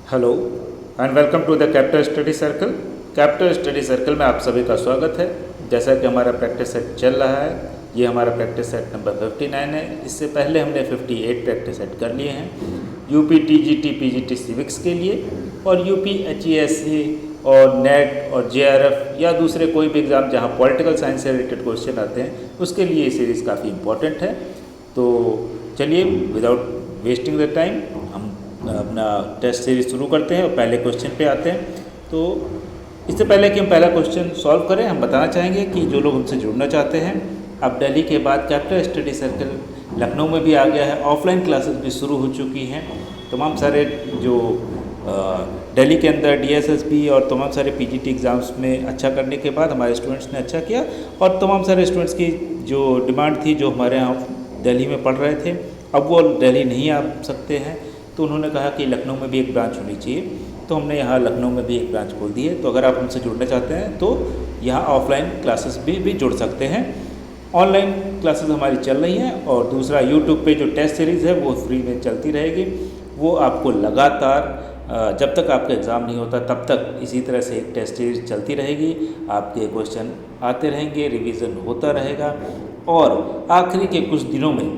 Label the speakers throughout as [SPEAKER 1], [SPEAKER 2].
[SPEAKER 1] Hello and welcome to the capital study circle. Capital study circle में आप सभी का स्वागत है। जैसा कि हमारा प्रैक्टिस सेट चल रहा है, ये हमारा प्रैक्टिस सेट नंबर 59 है। इससे पहले हमने 58 प्रैक्टिस सेट कर लिए हैं यूपी टीजीटी पीजीटी सिविक्स के लिए, और यूपी एचईएससी और नेट और जेआरएफ या दूसरे कोई भी एग्ज़ाम जहाँ पॉलिटिकल साइंस से रिलेटेड क्वेश्चन आते हैं उसके लिए ये सीरीज़ काफ़ी इंपॉर्टेंट है। तो चलिए विदाउट वेस्टिंग द टाइम हम अपना टेस्ट सीरीज शुरू करते हैं और पहले क्वेश्चन पे आते हैं। तो इससे पहले कि हम पहला क्वेश्चन सॉल्व करें, हम बताना चाहेंगे कि जो लोग हमसे जुड़ना चाहते हैं, अब दिल्ली के बाद कैपिटल स्टडी सर्कल लखनऊ में भी आ गया है, ऑफलाइन क्लासेस भी शुरू हो चुकी हैं। तमाम सारे जो दिल्ली के अंदर डीएसएसबी और तमाम सारे पीजीटी एग्ज़ाम्स में अच्छा करने के बाद हमारे स्टूडेंट्स ने अच्छा किया, और तमाम सारे स्टूडेंट्स की जो डिमांड थी, जो हमारे यहाँ दिल्ली में पढ़ रहे थे, अब वो दिल्ली नहीं आ सकते हैं, तो उन्होंने कहा कि लखनऊ में भी एक ब्रांच होनी चाहिए। तो हमने यहाँ लखनऊ में भी एक ब्रांच खोल दी है। तो अगर आप हमसे जुड़ना चाहते हैं तो यहाँ ऑफलाइन क्लासेस भी जुड़ सकते हैं। ऑनलाइन क्लासेस हमारी चल रही हैं, और दूसरा यूट्यूब पे जो टेस्ट सीरीज़ है वो फ्री में चलती रहेगी। वो आपको लगातार जब तक आपका एग्ज़ाम नहीं होता तब तक इसी तरह से एक टेस्ट सीरीज चलती रहेगी। आपके क्वेश्चन आते रहेंगे, रिवीजन होता रहेगा, और आखिरी के कुछ दिनों में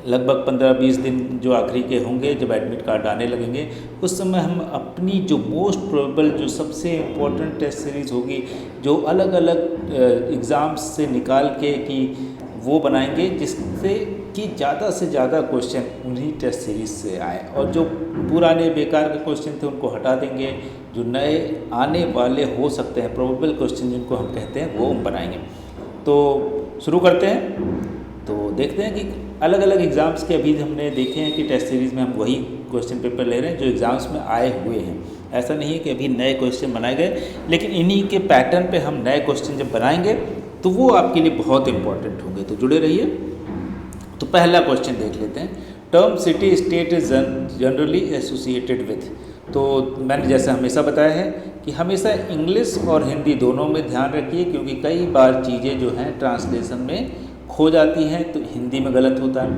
[SPEAKER 1] लगभग 15-20 दिन जो आखिरी के होंगे, जब एडमिट कार्ड आने लगेंगे, उस समय हम अपनी जो मोस्ट प्रोबेबल, जो सबसे इम्पोर्टेंट टेस्ट सीरीज़ होगी, जो अलग अलग एग्ज़ाम्स से निकाल के कि वो बनाएंगे, जिससे कि ज़्यादा से ज़्यादा क्वेश्चन उन्हीं टेस्ट सीरीज़ से आए, और जो पुराने बेकार के क्वेश्चन थे उनको हटा देंगे। जो नए आने वाले हो सकते हैं प्रोबेबल क्वेश्चन जिनको हम कहते हैं, वो हम बनाएंगे। तो शुरू करते हैं। तो देखते हैं कि अलग अलग एग्ज़ाम्स के अभी हमने देखे हैं कि टेस्ट सीरीज़ में हम वही क्वेश्चन पेपर ले रहे हैं जो एग्ज़ाम्स में आए हुए हैं। ऐसा नहीं है कि अभी नए क्वेश्चन बनाए गए, लेकिन इन्हीं के पैटर्न पे हम नए क्वेश्चन जब बनाएंगे तो वो आपके लिए बहुत इंपॉर्टेंट होंगे। तो जुड़े रहिए। तो पहला क्वेश्चन देख लेते हैं। Term city state is generally associated with. तो मैंने जैसे हमेशा बताया है कि हमेशा इंग्लिश और हिंदी दोनों में ध्यान रखिए, क्योंकि कई बार चीज़ें जो हैं ट्रांसलेशन में खो जाती हैं तो हिंदी में गलत होता है।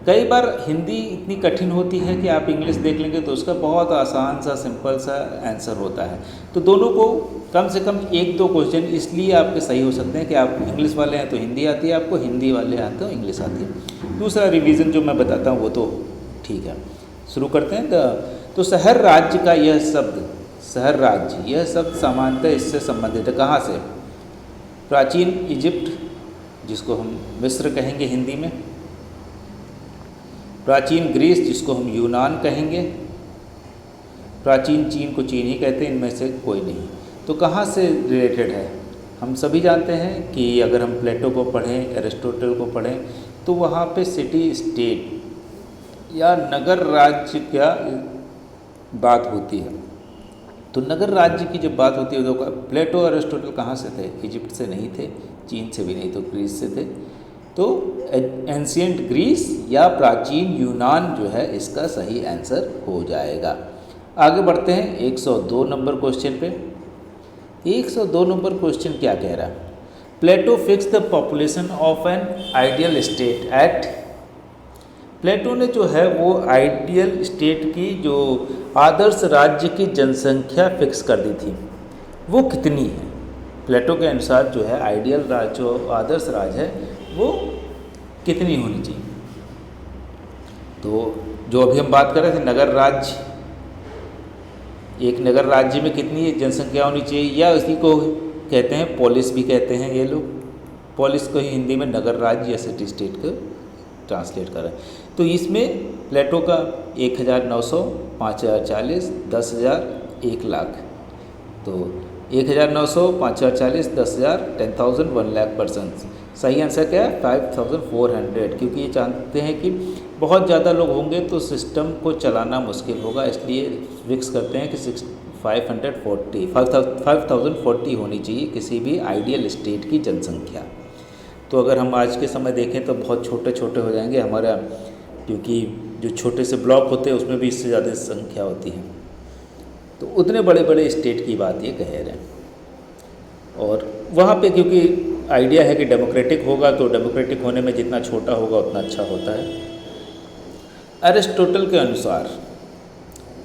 [SPEAKER 1] कई बार हिंदी इतनी कठिन होती है कि आप इंग्लिश देख लेंगे तो उसका बहुत आसान सा सिंपल सा आंसर होता है। तो दोनों को कम से कम 1-2 क्वेश्चन इसलिए आपके सही हो सकते हैं कि आप इंग्लिश वाले हैं तो हिंदी आती है आपको, हिंदी वाले हैं तो इंग्लिश आती है। दूसरा रिवीजन जो मैं बताता हूँ वो तो ठीक है। शुरू करते हैं। तो शहर राज्य का यह शब्द, शहर राज्य, यह शब्द सामान्यतः इससे संबंधित है कहाँ से? प्राचीन इजिप्ट, जिसको हम मिस्र कहेंगे हिंदी में, प्राचीन ग्रीस जिसको हम यूनान कहेंगे, प्राचीन चीन को चीन ही कहते हैं, इनमें से कोई नहीं। तो कहाँ से रिलेटेड है? हम सभी जानते हैं कि अगर हम प्लेटो को पढ़ें, एरिस्टोटल को पढ़ें, तो वहाँ पे सिटी स्टेट या नगर राज्य क्या बात होती है। तो नगर राज्य की जब बात होती है तो प्लेटो और एरिस्टोटल कहाँ से थे? इजिप्ट से नहीं थे, चीन से भी नहीं, तो ग्रीस से थे। तो एंशिएंट ग्रीस या प्राचीन यूनान जो है इसका सही आंसर हो जाएगा। आगे बढ़ते हैं 102 नंबर क्वेश्चन पे। 102 नंबर क्वेश्चन क्या कह रहा है? Plato fix the population of an ideal state at. Plato ने जो है वो आइडियल स्टेट की, जो आदर्श राज्य की जनसंख्या फिक्स कर दी थी, वो कितनी है? प्लेटो के अनुसार जो है आइडियल राज्य, जो आदर्श राज्य है, वो कितनी होनी चाहिए? तो जो अभी हम बात कर रहे थे नगर राज्य, एक नगर राज्य में कितनी जनसंख्या होनी चाहिए, या इसी को कहते हैं पोलिस भी कहते हैं ये लोग। पोलिस को ही हिंदी में नगर राज्य या सिटी स्टेट को ट्रांसलेट करें। तो इसमें प्लेटो का 1900, 5040, 10,000, 1 लाख। तो 1900, 5040, 10,000, 10,000, 1 लाख पर्सन्स। सही आंसर क्या है? 5,400, क्योंकि ये चाहते हैं कि बहुत ज़्यादा लोग होंगे तो सिस्टम को चलाना मुश्किल होगा, इसलिए फिक्स करते हैं कि 5,040 होनी चाहिए किसी भी आइडियल स्टेट की जनसंख्या। तो अगर हम आज के समय देखें तो बहुत छोटे छोटे हो जाएंगे हमारा, क्योंकि जो छोटे से ब्लॉक होते हैं उसमें भी इससे ज़्यादा संख्या होती है। तो उतने बड़े बड़े स्टेट की बात ये कह रहे हैं, और वहाँ पे क्योंकि आइडिया है कि डेमोक्रेटिक होगा, तो डेमोक्रेटिक होने में जितना छोटा होगा उतना अच्छा होता है। एरिस्टोटल के अनुसार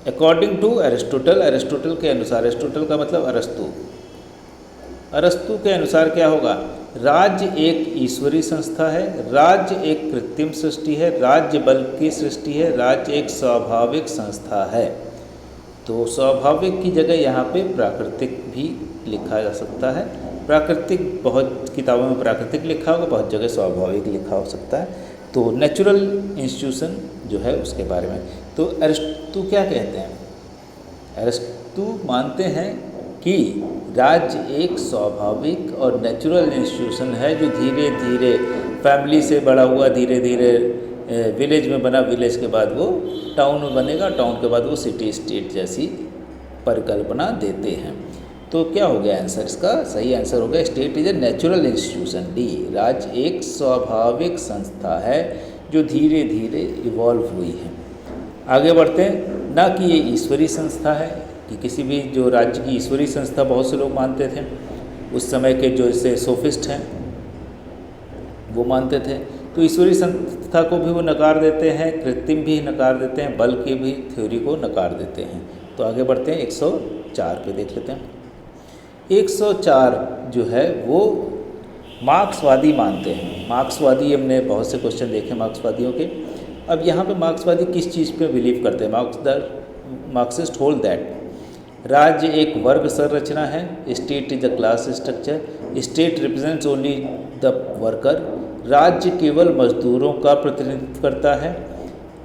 [SPEAKER 1] अकॉर्डिंग टू एरिस्टोटल, एरिस्टोटल के अनुसार, एरिस्टोटल का मतलब अरस्तु, अरस्तु के अनुसार क्या होगा, राज्य एक ईश्वरीय संस्था है, राज्य एक कृत्रिम सृष्टि है, राज्य बल की सृष्टि है, राज्य एक स्वाभाविक संस्था है। तो स्वाभाविक की जगह यहाँ पे प्राकृतिक भी लिखा जा सकता है। प्राकृतिक बहुत किताबों में प्राकृतिक लिखा होगा, बहुत जगह स्वाभाविक लिखा हो सकता है। तो नेचुरल इंस्टीट्यूशन जो है उसके बारे में तो अरिस्टो क्या कहते हैं, अरिस्टो मानते हैं कि राज्य एक स्वाभाविक और नेचुरल इंस्टीट्यूशन है जो धीरे धीरे फैमिली से बड़ा हुआ, धीरे धीरे विलेज में बना, विलेज के बाद वो टाउन में बनेगा, टाउन के बाद वो सिटी स्टेट जैसी परिकल्पना देते हैं। तो क्या हो गया आंसर, इसका सही आंसर हो गया state is a natural institution, D. राज्य एक स्वाभाविक संस्था है जो धीरे धीरे इवॉल्व हुई है। आगे बढ़ते हैं, ना कि ये ईश्वरीय संस्था है, कि किसी भी जो राज्य की ईश्वरीय संस्था बहुत से लोग मानते थे, उस समय के जो इसे सोफिस्ट हैं वो मानते थे। तो ईश्वरीय संस्था को भी वो नकार देते हैं, कृत्रिम भी नकार देते हैं, बल की भी थ्योरी को नकार देते हैं। तो आगे बढ़ते हैं 104 पे देख लेते हैं। 104 जो है वो मार्क्सवादी मानते हैं। मार्क्सवादी हमने बहुत से क्वेश्चन देखे मार्क्सवादियों के। अब यहाँ पे मार्क्सवादी किस चीज़ पे बिलीव करते हैं, मार्क्सिस्ट होल्ड दैट राज्य एक वर्ग संरचना है, state is a class structure, state represents only the worker, राज्य केवल मजदूरों का प्रतिनिधित्व करता है,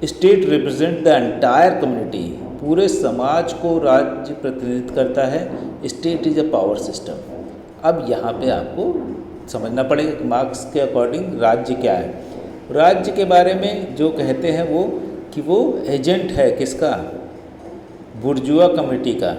[SPEAKER 1] state represent the entire community, पूरे समाज को राज्य प्रतिनिधित्व करता है, state is a power system. अब यहाँ पे आपको समझना पड़ेगा कि मार्क्स के अकॉर्डिंग राज्य क्या है। राज्य के बारे में जो कहते हैं वो कि वो एजेंट है किसका, बुर्जुआ कम्युनिटी का,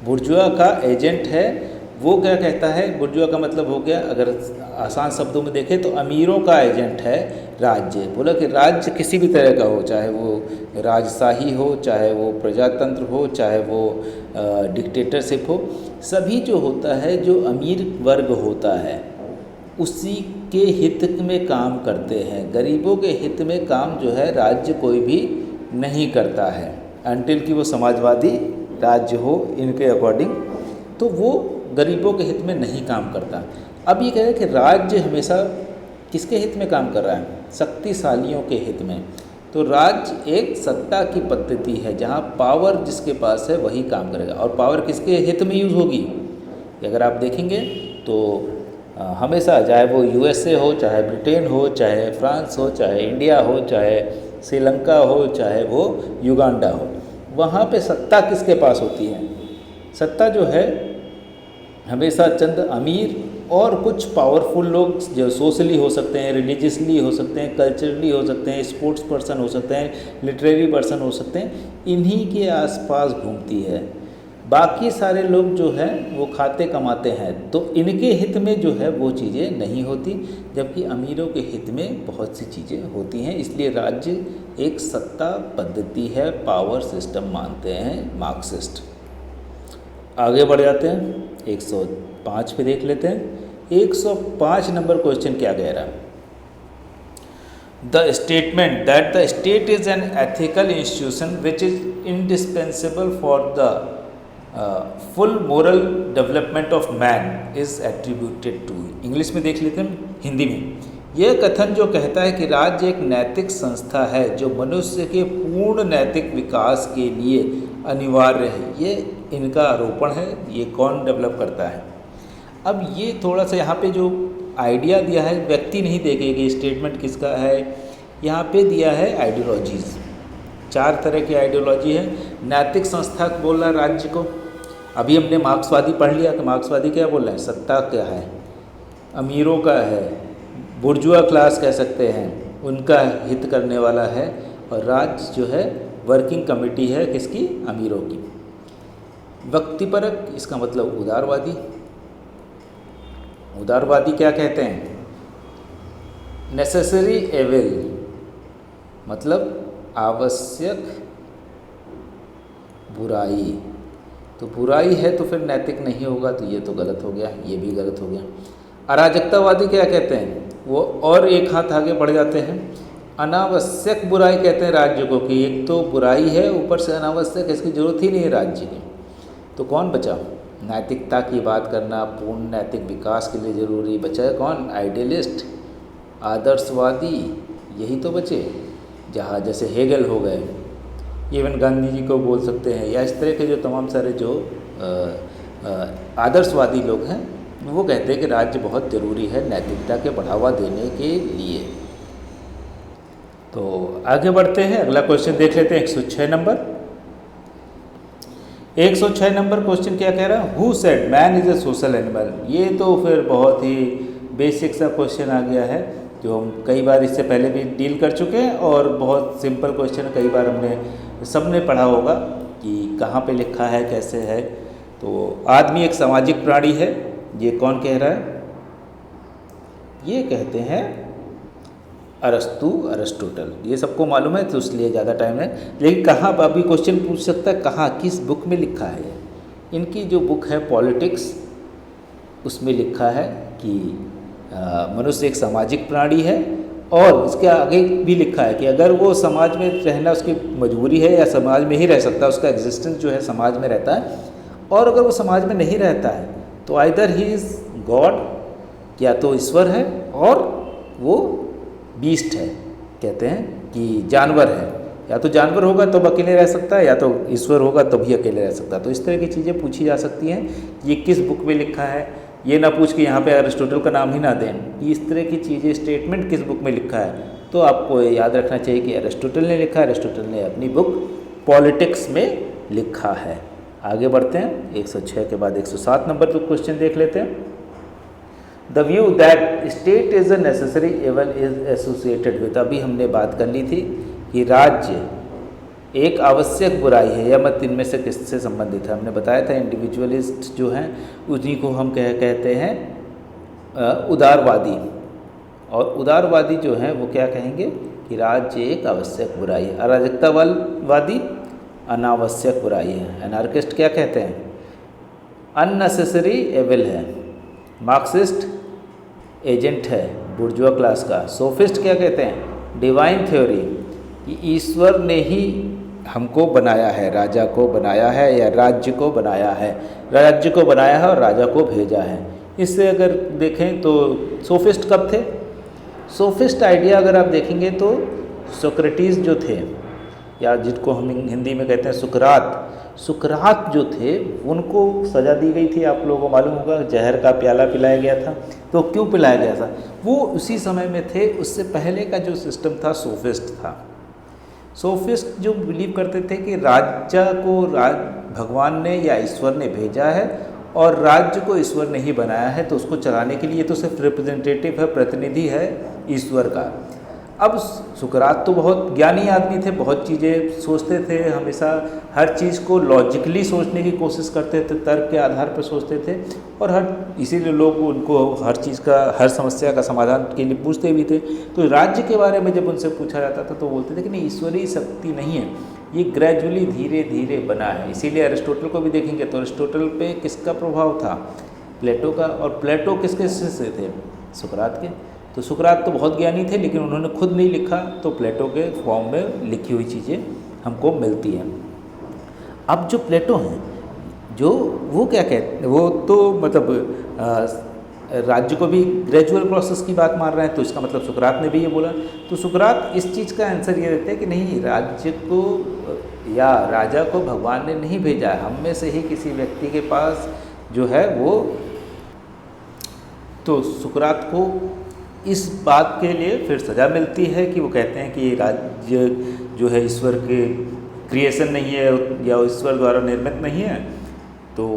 [SPEAKER 1] बुर्जुआ का एजेंट है। वो क्या कहता है, बुर्जुआ का मतलब हो गया, अगर आसान शब्दों में देखें तो अमीरों का एजेंट है राज्य। बोला कि राज्य किसी भी तरह का हो, चाहे वो राजशाही हो, चाहे वो प्रजातंत्र हो, चाहे वो डिक्टेटरशिप हो, सभी जो होता है, जो अमीर वर्ग होता है उसी के हित में काम करते हैं। गरीबों के हित में काम जो है राज्य कोई भी नहीं करता है, अनटिल कि वो समाजवादी राज्य हो इनके अकॉर्डिंग, तो वो गरीबों के हित में नहीं काम करता। अब ये कह रहे हैं कि राज्य हमेशा किसके हित में काम कर रहा है, शक्तिशालियों के हित में। तो राज्य एक सत्ता की पद्धति है जहाँ पावर जिसके पास है वही काम करेगा, और पावर किसके हित में यूज़ होगी, अगर आप देखेंगे तो हमेशा, चाहे वो यूएसए हो, चाहे ब्रिटेन हो, चाहे फ्रांस हो, चाहे इंडिया हो, चाहे श्रीलंका हो, चाहे वो युगांडा हो, वहाँ पे सत्ता किसके पास होती है, सत्ता जो है हमेशा चंद अमीर और कुछ पावरफुल लोग जो सोशली हो सकते हैं, रिलीजियसली हो सकते हैं, कल्चरली हो सकते हैं, स्पोर्ट्स पर्सन हो सकते हैं, लिटरेरी पर्सन हो सकते हैं, इन्हीं के आसपास घूमती है। बाकी सारे लोग जो हैं वो खाते कमाते हैं, तो इनके हित में जो है वो चीज़ें नहीं होती, जबकि अमीरों के हित में बहुत सी चीज़ें होती हैं। इसलिए राज्य एक सत्ता पद्धति है, पावर सिस्टम मानते हैं मार्क्सिस्ट। आगे बढ़ जाते हैं, 105 पे देख लेते हैं। 105 नंबर क्वेश्चन क्या कह रहा है, the statement that the state is an ethical institution which is indispensable for the full moral development of man is attributed to. English में देख लेते हैं, हिंदी में। यह कथन जो कहता है कि राज्य एक नैतिक संस्था है जो मनुष्य के पूर्ण नैतिक विकास के लिए अनिवार्य है, ये इनका आरोपण है। ये कौन डेवलप करता है? अब ये थोड़ा सा यहाँ पे जो आइडिया दिया है, व्यक्ति नहीं देखे कि स्टेटमेंट किसका है, यहाँ पे दिया है आइडियोलॉजीज़। 4 तरह की आइडियोलॉजी है। नैतिक संस्था बोल रहा है राज्य को। अभी हमने मार्क्सवादी पढ़ लिया कि मार्क्सवादी क्या बोल रहे हैं, सत्ता क्या है, अमीरों का है, बुर्जुआ क्लास कह सकते हैं, उनका हित करने वाला है, और राज्य जो है वर्किंग कमेटी है किसकी, अमीरों की। व्यक्तिपरक, इसका मतलब उदारवादी। उदारवादी क्या कहते हैं, नेसेसरी एविल, मतलब आवश्यक बुराई। तो बुराई है तो फिर नैतिक नहीं होगा, तो ये तो गलत हो गया, ये भी गलत हो गया। अराजकतावादी क्या कहते हैं, वो और एक हाथ आगे बढ़ जाते हैं। अनावश्यक बुराई कहते हैं राज्य को, कि एक तो बुराई है ऊपर से अनावश्यक, इसकी जरूरत ही नहीं है राज्य की। तो कौन बचा? नैतिकता की बात करना पूर्ण नैतिक विकास के लिए ज़रूरी, बचा है कौन? आइडियलिस्ट, आदर्शवादी, यही तो बचे। जहाँ जैसे हेगल हो गए, इवन गांधी जी को बोल सकते हैं, या इस तरह के जो तमाम सारे जो आदर्शवादी लोग हैं, वो कहते हैं कि राज्य बहुत ज़रूरी है नैतिकता के बढ़ावा देने के लिए। तो आगे बढ़ते हैं, अगला क्वेश्चन देख लेते हैं 106 नंबर। 106 नंबर क्वेश्चन क्या कह रहा है? Who said man is a social animal. ये तो फिर बहुत ही बेसिक सा क्वेश्चन आ गया है, जो हम कई बार इससे पहले भी डील कर चुके हैं, और बहुत सिंपल क्वेश्चन है, कई बार हमने सबने पढ़ा होगा कि कहाँ पे लिखा है, कैसे है। तो आदमी एक सामाजिक प्राणी है, ये कौन कह रहा है? ये कहते हैं अरिस्टोटल। ये सबको मालूम है, तो इसलिए ज़्यादा टाइम है। लेकिन कहाँ, अभी क्वेश्चन पूछ सकता है कहाँ, किस बुक में लिखा है? इनकी जो बुक है पॉलिटिक्स, उसमें लिखा है कि मनुष्य एक सामाजिक प्राणी है, और इसके आगे भी लिखा है कि अगर वो समाज में रहना उसकी मजबूरी है, या समाज में ही रह सकता है, उसका एग्जिस्टेंस जो है समाज में रहता है, और अगर वो समाज में नहीं रहता है तो आइदर ही इज़ गॉड, या तो ईश्वर है, और वो बीस्ट है, कहते हैं कि जानवर है। या तो जानवर होगा तब अकेले रह सकता है, या तो ईश्वर होगा तब ही अकेले रह सकता है। तो इस तरह की चीज़ें पूछी जा सकती हैं, ये किस बुक में लिखा है। ये ना पूछ के यहाँ पे अरिस्टोटल का नाम ही ना दें, कि इस तरह की चीज़ें, स्टेटमेंट किस बुक में लिखा है। तो आपको याद रखना चाहिए कि अरिस्टोटल ने लिखा है, अरिस्टोटल ने अपनी बुक पॉलिटिक्स में लिखा है। आगे बढ़ते हैं, 106 के बाद 107 नंबर पर क्वेश्चन देख लेते हैं। The view that state is a necessary evil is associated with. अभी हमने बात कर ली थी कि राज्य एक आवश्यक बुराई है, या मत इनमें से किससे संबंधित है। हमने बताया था इंडिविजुअलिस्ट जो हैं उन्हीं को हम कहते हैं उदारवादी। और उदारवादी जो हैं वो क्या कहेंगे कि राज्य एक आवश्यक बुराई है। अराजकतावादी अनावश्यक बुराई है। एनार्किस्ट क्या कहते हैं? अननेसेसरी एविल है। मार्क्सिस्ट एजेंट है बुर्जुआ क्लास का। सोफिस्ट क्या कहते हैं? डिवाइन थ्योरी, कि ईश्वर ने ही हमको बनाया है, राजा को बनाया है या राज्य को बनाया है, राज्य को बनाया है और राजा को भेजा है। इससे अगर देखें तो सोफिस्ट कब थे? सोफिस्ट आइडिया अगर आप देखेंगे तो सोक्रेटिस जो थे, या जिनको हम हिंदी में कहते हैं सुकरात जो थे, उनको सज़ा दी गई थी। आप लोगों को मालूम होगा, जहर का प्याला पिलाया गया था। तो क्यों पिलाया गया था? वो उसी समय में थे। उससे पहले का जो सिस्टम था सोफिस्ट था। सोफिस्ट जो बिलीव करते थे कि राज्य को भगवान ने या ईश्वर ने भेजा है, और राज्य को ईश्वर ने ही बनाया है, तो उसको चलाने के लिए तो सिर्फ रिप्रेजेंटेटिव है, प्रतिनिधि है ईश्वर का। अब सुकरात तो बहुत ज्ञानी आदमी थे, बहुत चीज़ें सोचते थे, हमेशा हर चीज़ को लॉजिकली सोचने की कोशिश करते थे, तर्क के आधार पर सोचते थे, और इसीलिए लोग उनको हर चीज़ का, हर समस्या का समाधान के लिए पूछते भी थे। तो राज्य के बारे में जब उनसे पूछा जाता था तो बोलते थे कि नहीं, ईश्वरीय शक्ति नहीं है, ये ग्रेजुअली धीरे धीरे बना है। इसीलिए अरिस्टोटल को भी देखेंगे तो अरिस्टोटल पे किसका प्रभाव था? प्लेटो का। और प्लेटो किसके शिष्य थे? सुकरात के। तो सुकरात तो बहुत ज्ञानी थे, लेकिन उन्होंने खुद नहीं लिखा, तो प्लेटो के फॉर्म में लिखी हुई चीज़ें हमको मिलती हैं। अब जो प्लेटो हैं, जो वो क्या कहते हैं, वो तो मतलब राज्य को भी ग्रेजुअल प्रोसेस की बात मान रहे हैं, तो इसका मतलब सुकरात ने भी ये बोला। तो सुकरात इस चीज़ का आंसर ये देते हैं कि नहीं, राज्य को या राजा को भगवान ने नहीं भेजा है, हम में से ही किसी व्यक्ति के पास जो है वो। तो सुकरात को इस बात के लिए फिर सज़ा मिलती है कि वो कहते हैं कि राज्य जो है ईश्वर के क्रिएशन नहीं है, या ईश्वर द्वारा निर्मित नहीं है। तो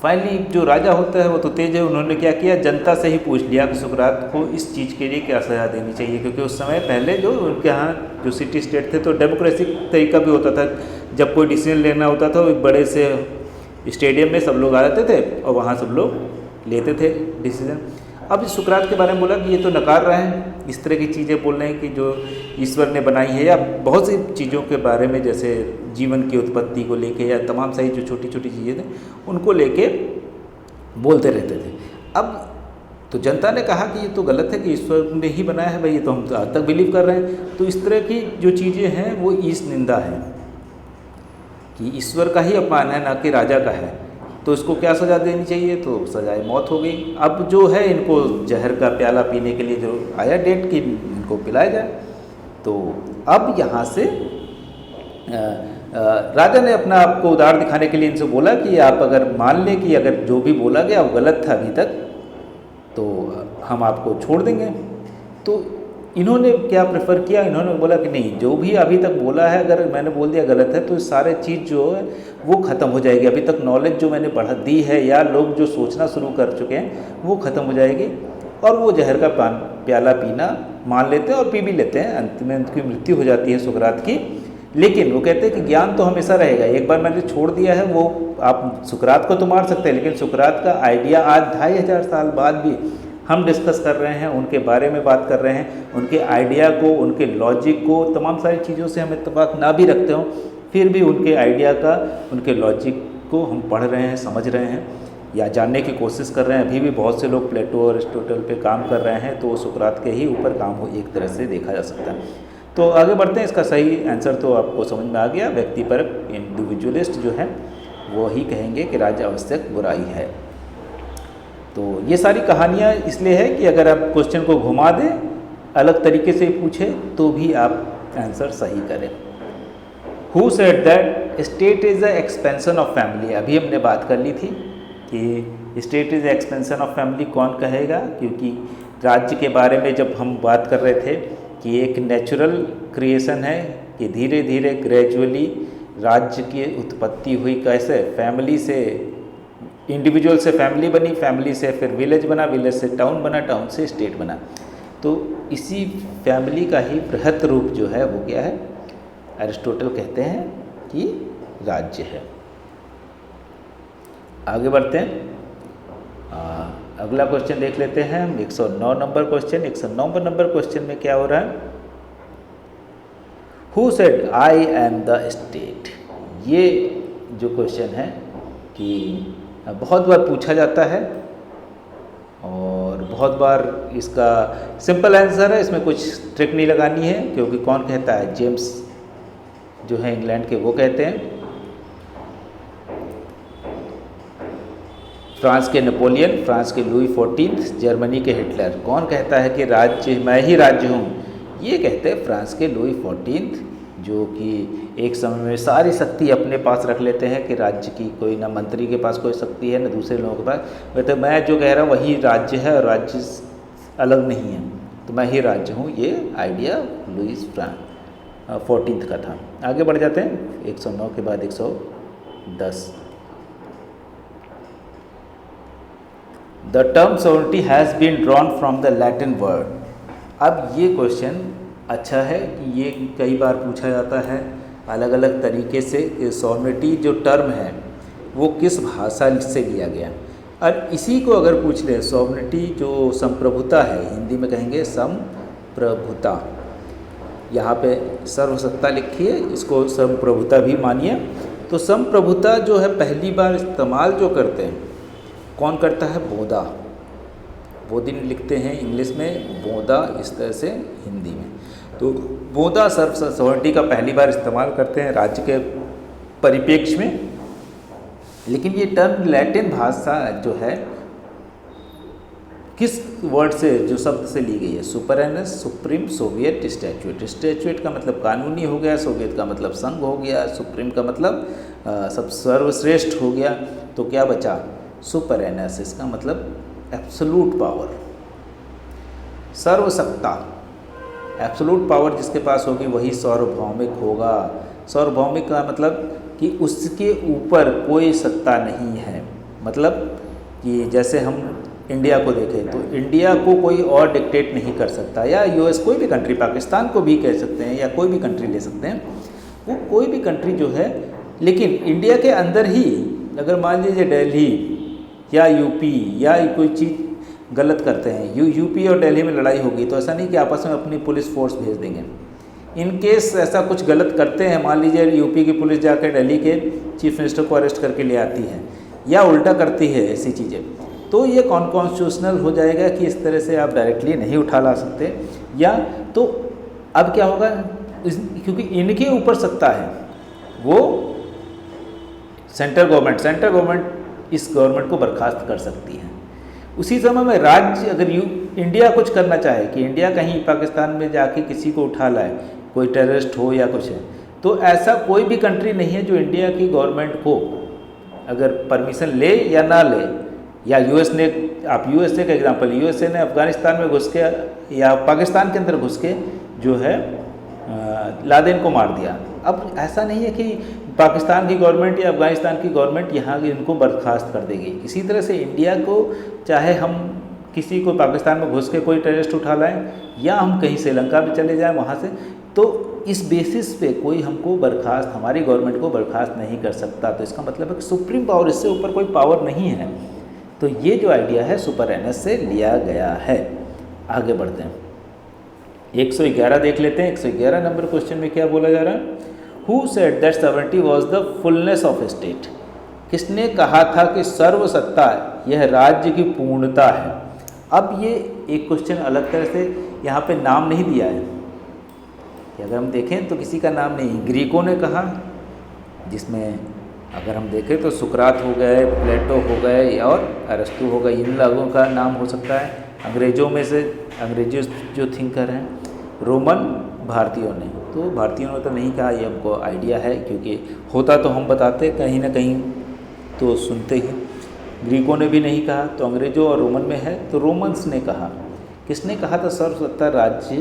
[SPEAKER 1] फाइनली जो राजा होता है वो तो तेज है। उन्होंने क्या किया, जनता से ही पूछ लिया कि सुकरात को इस चीज़ के लिए क्या सज़ा देनी चाहिए, क्योंकि उस समय पहले जो उनके यहाँ जो सिटी स्टेट थे तो डेमोक्रेटिक तरीका भी होता था। जब कोई डिसीजन लेना होता था, एक बड़े से स्टेडियम में सब लोग आ जाते थे और वहाँ सब लोग लेते थे डिसीजन। अब इस सुकरात के बारे में बोला कि ये तो नकार रहे हैं, इस तरह की चीज़ें बोल रहे हैं कि जो ईश्वर ने बनाई है, या बहुत सी चीज़ों के बारे में, जैसे जीवन की उत्पत्ति को लेके, या तमाम सारी जो छोटी छोटी चीज़ें थी उनको लेके बोलते रहते थे। अब तो जनता ने कहा कि ये तो गलत है कि ईश्वर ने ही बनाया है भाई, ये तो हम आज तक बिलीव कर रहे हैं। तो इस तरह की जो चीज़ें हैं वो ईश निंदा है कि ईश्वर का ही अपमान है, ना कि राजा का है। तो इसको क्या सज़ा देनी चाहिए, तो सजाए मौत हो गई। अब जो है इनको जहर का प्याला पीने के लिए जो आया डेट कि इनको पिलाया जाए। तो अब यहाँ से राजा ने अपना आपको उदार दिखाने के लिए इनसे बोला कि आप अगर मान लें कि अगर जो भी बोला गया वो गलत था अभी तक, तो हम आपको छोड़ देंगे। तो इन्होंने क्या प्रेफर किया, इन्होंने बोला कि नहीं, जो भी अभी तक बोला है अगर मैंने बोल दिया गलत है तो सारे चीज़ जो है वो ख़त्म हो जाएगी। अभी तक नॉलेज जो मैंने बढ़ा दी है या लोग जो सोचना शुरू कर चुके हैं वो ख़त्म हो जाएगी, और वो जहर का प्याला पीना मान लेते हैं और पी भी लेते हैं। अंत में उनकी मृत्यु हो जाती है सुकरात की। लेकिन वो कहते हैं कि ज्ञान तो हमेशा रहेगा, एक बार मैंने छोड़ दिया है वो आप सुकरात को तो मार सकते हैं, लेकिन सुकरात का आइडिया आज 2500 साल बाद भी हम डिस्कस कर रहे हैं, उनके बारे में बात कर रहे हैं, उनके आइडिया को, उनके लॉजिक को, तमाम सारी चीज़ों से हम इत्तेफाक ना भी रखते हों, फिर भी उनके आइडिया का, उनके लॉजिक को हम पढ़ रहे हैं, समझ रहे हैं या जानने की कोशिश कर रहे हैं। अभी भी बहुत से लोग प्लेटो और अरिस्टोटल पे काम कर रहे हैं, तो सुकरात के ही ऊपर काम हो एक तरह से देखा जा सकता है। तो आगे बढ़ते हैं। इसका सही आंसर तो आपको समझ में आ गया। व्यक्तिपरक इंडिविजुअलिस्ट जो है वो ही कहेंगे कि राज्य आवश्यक बुराई है। तो ये सारी कहानियाँ इसलिए है कि अगर आप क्वेश्चन को घुमा दें, अलग तरीके से पूछें, तो भी आप आंसर सही करें। Who said that state is the expansion of family. अभी हमने बात कर ली थी कि state is the expansion of family कौन कहेगा, क्योंकि राज्य के बारे में जब हम बात कर रहे थे कि एक नेचुरल क्रिएशन है कि धीरे धीरे ग्रेजुअली राज्य की उत्पत्ति हुई। कैसे? फैमिली से इंडिविजुअल से फैमिली बनी, फैमिली से फिर विलेज बना, विलेज से टाउन बना, टाउन से स्टेट बना। तो इसी फैमिली का ही बृहत रूप जो है वो क्या है, अरिस्टोटल कहते हैं कि राज्य है। आगे बढ़ते हैं। अगला क्वेश्चन देख लेते हैं हम। 109 नंबर क्वेश्चन। 109 नंबर क्वेश्चन में क्या हो रहा है? Who said I am the state. ये जो क्वेश्चन है कि बहुत बार पूछा जाता है और बहुत बार इसका सिंपल आंसर है, इसमें कुछ ट्रिक नहीं लगानी है, क्योंकि कौन कहता है? जेम्स जो है इंग्लैंड के, वो कहते हैं। फ्रांस के नेपोलियन, फ्रांस के लुई 14, जर्मनी के हिटलर। कौन कहता है कि राज्य मैं ही राज्य हूँ? ये कहते हैं फ्रांस के लुई 14, जो कि एक समय में सारी शक्ति अपने पास रख लेते हैं कि राज्य की कोई ना मंत्री के पास कोई शक्ति है ना दूसरे लोगों के पास। कहते मैं जो कह रहा हूँ वही राज्य है और राज्य अलग नहीं है, तो मैं ही राज्य हूँ। ये आइडिया लुईस 14 का था। आगे बढ़ जाते हैं। 109 के बाद 110। The term sovereignty has been drawn from the Latin word. अब ये क्वेश्चन अच्छा है कि ये कई बार पूछा जाता है अलग अलग तरीके से कि सॉवरेनिटी जो टर्म है वो किस भाषा से लिया गया। और इसी को अगर पूछ ले, सॉवरेनिटी जो संप्रभुता है, हिंदी में कहेंगे संप्रभुता। यहाँ पे सर्वसत्ता लिखी है, इसको संप्रभुता भी मानिए। तो संप्रभुता जो है पहली बार इस्तेमाल जो करते हैं, कौन करता है? बोधा। बोधिन लिखते हैं इंग्लिश में, बोधा इस तरह से हिंदी में। तो बोधा सॉवरेनिटी का पहली बार इस्तेमाल करते हैं राज्य के परिप्रेक्ष्य में। लेकिन ये टर्म लैटिन भाषा जो है किस वर्ड से, जो शब्द से ली गई है? सुपरेनस, सुप्रीम, सोवियत, स्टैचुएट। स्टैचुएट का मतलब कानूनी हो गया, सोवियत का मतलब संघ हो गया, सुप्रीम का मतलब सब सर्वश्रेष्ठ हो गया। तो क्या बचा? सुपरेनस। इसका मतलब एब्सोलूट पावर, सर्वसत्ता। एब्सोलूट पावर जिसके पास होगी वही सार्वभौमिक होगा। सार्वभौमिक का मतलब कि उसके ऊपर कोई सत्ता नहीं है। मतलब कि जैसे हम इंडिया को देखें तो इंडिया को कोई और डिक्टेट नहीं कर सकता, या यूएस, कोई भी कंट्री, पाकिस्तान को भी कह सकते हैं या कोई भी कंट्री ले सकते हैं। वो कोई भी कंट्री जो है, लेकिन इंडिया के अंदर ही अगर मान लीजिए दिल्ली या यूपी या कोई चीज़ गलत करते हैं, यूपी और दिल्ली में लड़ाई होगी, तो ऐसा नहीं कि आपस में अपनी पुलिस फोर्स भेज देंगे। इन केस ऐसा कुछ गलत करते हैं, मान लीजिए यूपी की पुलिस जाकर दिल्ली के चीफ मिनिस्टर को अरेस्ट करके ले आती है या उल्टा करती है ऐसी चीज़ें, तो ये अनकॉन्स्टिट्यूशनल हो जाएगा कि इस तरह से आप डायरेक्टली नहीं उठा ला सकते। या तो अब क्या होगा, क्योंकि इनके ऊपर सत्ता है वो सेंट्रल गवर्नमेंट इस गवर्नमेंट को बर्खास्त कर सकती है। उसी समय में राज्य अगर इंडिया कुछ करना चाहे कि इंडिया कहीं पाकिस्तान में जाके किसी को उठा लाए, कोई टेररिस्ट हो या कुछ है, तो ऐसा कोई भी कंट्री नहीं है जो इंडिया की गवर्नमेंट को अगर परमिशन ले या ना ले, या यूएस ने, आप यूएसए का एग्जांपल, यूएसए ने अफ़गानिस्तान में घुस के या पाकिस्तान के अंदर घुस के जो है लादेन को मार दिया। अब ऐसा नहीं है कि पाकिस्तान की गवर्नमेंट या अफ़गानिस्तान की गवर्नमेंट यहाँ इनको बर्खास्त कर देगी। इसी तरह से इंडिया को चाहे हम किसी को पाकिस्तान में घुस के कोई टेररिस्ट उठा लाएं या हम कहीं श्रीलंका में चले जाएं वहाँ से, तो इस बेसिस पे कोई हमको बर्खास्त, हमारी गवर्नमेंट को बर्खास्त नहीं कर सकता। तो इसका मतलब है कि सुप्रीम पावर, इससे ऊपर कोई पावर नहीं है। तो ये जो आइडिया है सुपरएनस से लिया गया है। आगे बढ़ते हैं, 111 देख लेते हैं। 111 नंबर क्वेश्चन में क्या बोला जा रहा है? Who said that sovereignty was the fullness of state? किसने कहा था कि सर्वसत्ता यह राज्य की पूर्णता है? अब ये एक क्वेश्चन अलग तरह से यहाँ पे नाम नहीं दिया है कि अगर हम देखें तो किसी का नाम नहीं, ग्रीकों ने कहा, जिसमें अगर हम देखें तो सुकरात हो गए, प्लेटो हो गए और अरस्तु हो गए, इन लोगों का नाम हो सकता है। अंग्रेज़ों में से, अंग्रेजी जो थिंकर हैं, रोमन भारतीयों ने, तो भारतीयों ने तो नहीं कहा, ये हमको आइडिया है क्योंकि होता तो हम बताते कहीं ना कहीं तो सुनते ही। ग्रीकों ने भी नहीं कहा, तो अंग्रेज़ों और रोमन में है, तो रोमन्स ने कहा। किसने कहा था सर्वसत्ता राज्य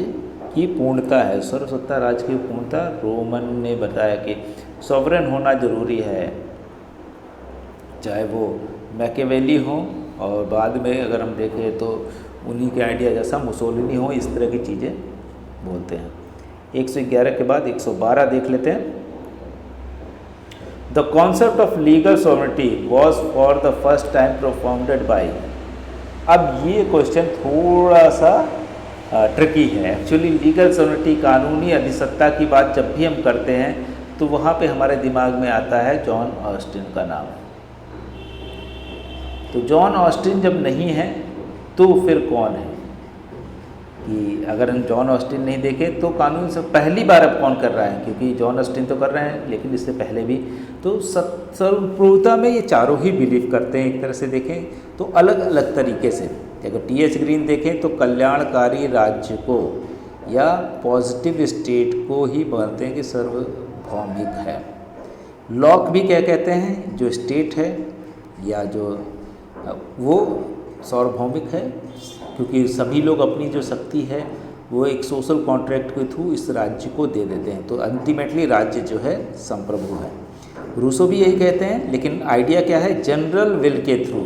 [SPEAKER 1] की पूर्णता है? सर्वसत्ता राज्य की पूर्णता रोमन ने बताया कि सॉवरेन होना ज़रूरी है, चाहे वो मैकियावेली हो और बाद में अगर हम देखें तो उन्हीं के आइडिया जैसा मुसोलिनी हो, इस तरह की चीज़ें बोलते हैं। 111 के बाद 112 देख लेते हैं। The concept of legal sovereignty was for the first time propounded by. अब ये क्वेश्चन थोड़ा सा ट्रिकी है। एक्चुअली लीगल सॉवरेनिटी, कानूनी अधिसत्ता की बात जब भी हम करते हैं तो वहाँ पे हमारे दिमाग में आता है जॉन ऑस्टिन का नाम। तो जॉन ऑस्टिन जब नहीं है तो फिर कौन है? कि अगर हम जॉन ऑस्टिन नहीं देखें तो कानून से पहली बार अब कौन कर रहा है, क्योंकि जॉन ऑस्टिन तो कर रहे हैं लेकिन इससे पहले भी तो सर्वप्रभुता में ये चारों ही बिलीव करते हैं। एक तरह से देखें तो अलग अलग तरीके से, अगर टी.एच. ग्रीन देखें तो कल्याणकारी राज्य को या पॉजिटिव स्टेट को ही मानते हैं कि सार्वभौमिक है। लॉक भी क्या कहते हैं, जो स्टेट है या जो वो सार्वभौमिक है, क्योंकि सभी लोग अपनी जो शक्ति है वो एक सोशल कॉन्ट्रैक्ट के थ्रू इस राज्य को दे देते हैं। तो अल्टीमेटली राज्य जो है संप्रभु है। रूसो भी यही कहते हैं, लेकिन आइडिया क्या है, जनरल विल के थ्रू,